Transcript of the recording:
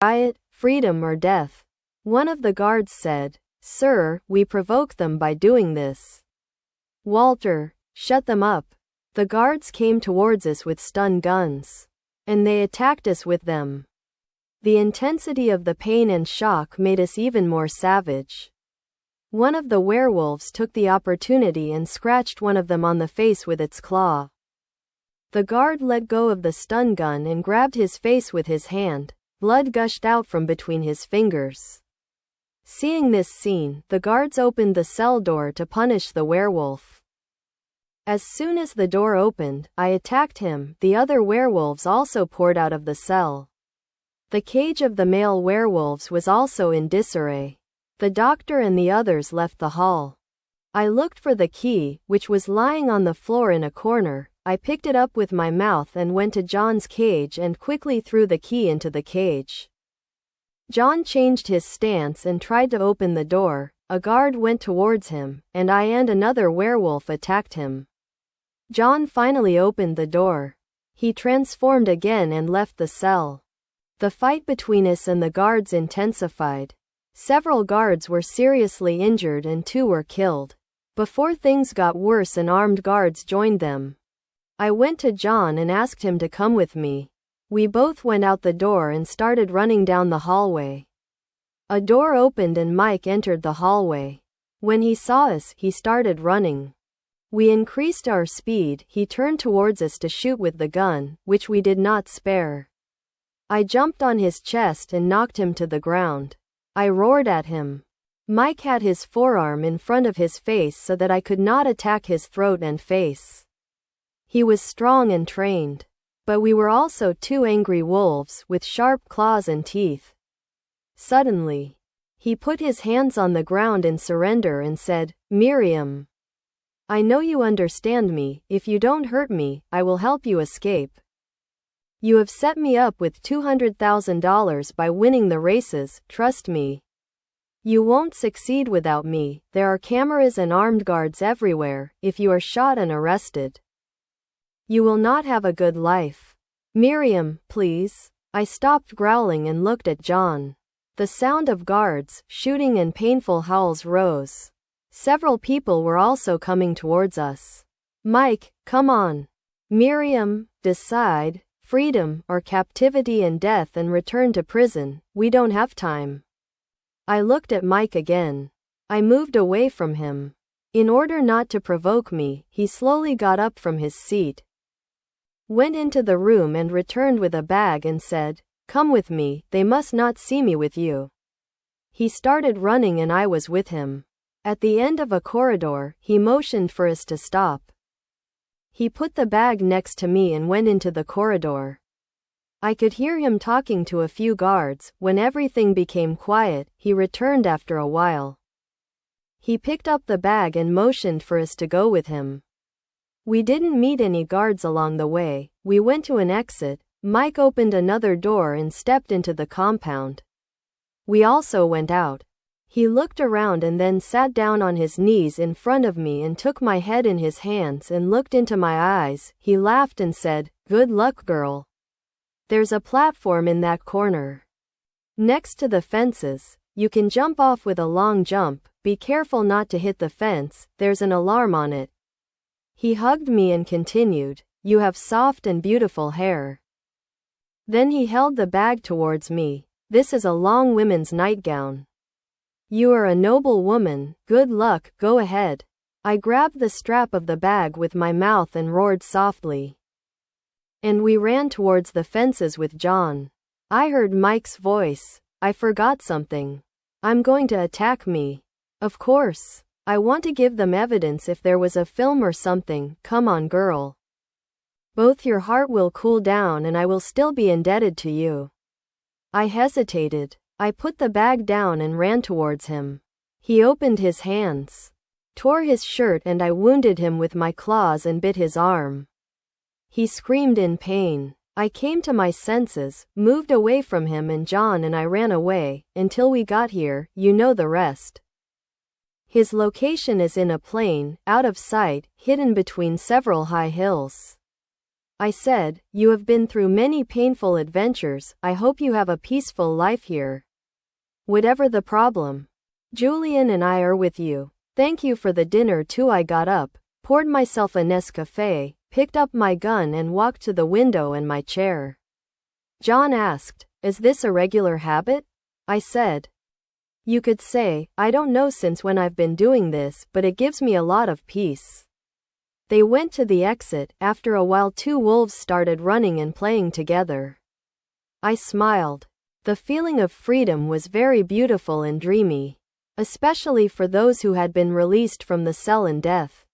riot, freedom or death. One of the guards said, "Sir, we provoke them by doing this." Walter, shut them up. The guards came towards us with stun guns. And they attacked us with them. The intensity of the pain and shock made us even more savage. One of the werewolves took the opportunity and scratched one of them on the face with its claw. The guard let go of the stun gun and grabbed his face with his hand. Blood gushed out from between his fingers. Seeing this scene, the guards opened the cell door to punish the werewolf. As soon as the door opened, I attacked him. The other werewolves also poured out of the cell. The cage of the male werewolves was also in disarray. The doctor and the others left the hall. I looked for the key, which was lying on the floor in a corner. I picked it up with my mouth and went to John's cage and quickly threw the key into the cage. John changed his stance and tried to open the door. A guard went towards him, and I and another werewolf attacked him. John finally opened the door. He transformed again and left the cell. The fight between us and the guards intensified. Several guards were seriously injured and 2 were killed. Before things got worse and armed guards joined them. I went to John and asked him to come with me. We both went out the door and started running down the hallway. A door opened and Mike entered the hallway. When he saw us, he started running. We increased our speed. He turned towards us to shoot with the gun, which we did not spare. I jumped on his chest and knocked him to the ground. I roared at him. Mike had his forearm in front of his face so that I could not attack his throat and face. He was strong and trained. But we were also 2 angry wolves with sharp claws and teeth. Suddenly, he put his hands on the ground in surrender and said, "Miriam, I know you understand me. If you don't hurt me, I will help you escape. You have set me up with $200,000 by winning the races, trust me. You won't succeed without me. There are cameras and armed guards everywhere. If you are shot and arrested, you will not have a good life. Miriam, please." I stopped growling and looked at John. The sound of guards, shooting and painful howls rose. Several people were also coming towards us. "Mike, come on. Miriam, decide, freedom or captivity and death and return to prison. We don't have time." I looked at Mike again. I moved away from him. In order not to provoke me, he slowly got up from his seat, went into the room and returned with a bag and said, "Come with me, they must not see me with you." He started running and I was with him. At the end of a corridor, he motioned for us to stop. He put the bag next to me and went into the corridor. I could hear him talking to a few guards. When everything became quiet, he returned after a while. He picked up the bag and motioned for us to go with him. We didn't meet any guards along the way. We went to an exit. Mike opened another door and stepped into the compound. We also went out. He looked around and then sat down on his knees in front of me and took my head in his hands and looked into my eyes. He laughed and said, "Good luck, girl. There's a platform in that corner, next to the fences. You can jump off with a long jump. Be careful not to hit the fence, there's an alarm on it." He hugged me and continued, "You have soft and beautiful hair." Then he held the bag towards me. "This is a long women's nightgown. You are a noble woman. Good luck, go ahead." I grabbed the strap of the bag with my mouth and roared softly. And we ran towards the fences with John. I heard Mike's voice. "I forgot something. I'm going to attack me." "Of course. I want to give them evidence if there was a film or something. Come on, girl. Both your heart will cool down and I will still be indebted to you." I hesitated. I put the bag down and ran towards him. He opened his hands, tore his shirt and I wounded him with my claws and bit his arm. He screamed in pain. I came to my senses, moved away from him and John and I ran away, until we got here. You know the rest. His location is in a plain, out of sight, hidden between several high hills. I said, "You have been through many painful adventures. I hope you have a peaceful life here. Whatever the problem, Julian and I are with you. Thank you for the dinner too." I got up, poured myself a Nescafe, picked up my gun and walked to the window and my chair. John asked, "Is this a regular habit?" I said, "You could say, I don't know since when I've been doing this, but it gives me a lot of peace." They went to the exit. After a while 2 wolves started running and playing together. I smiled. The feeling of freedom was very beautiful and dreamy, especially for those who had been released from the cell in death.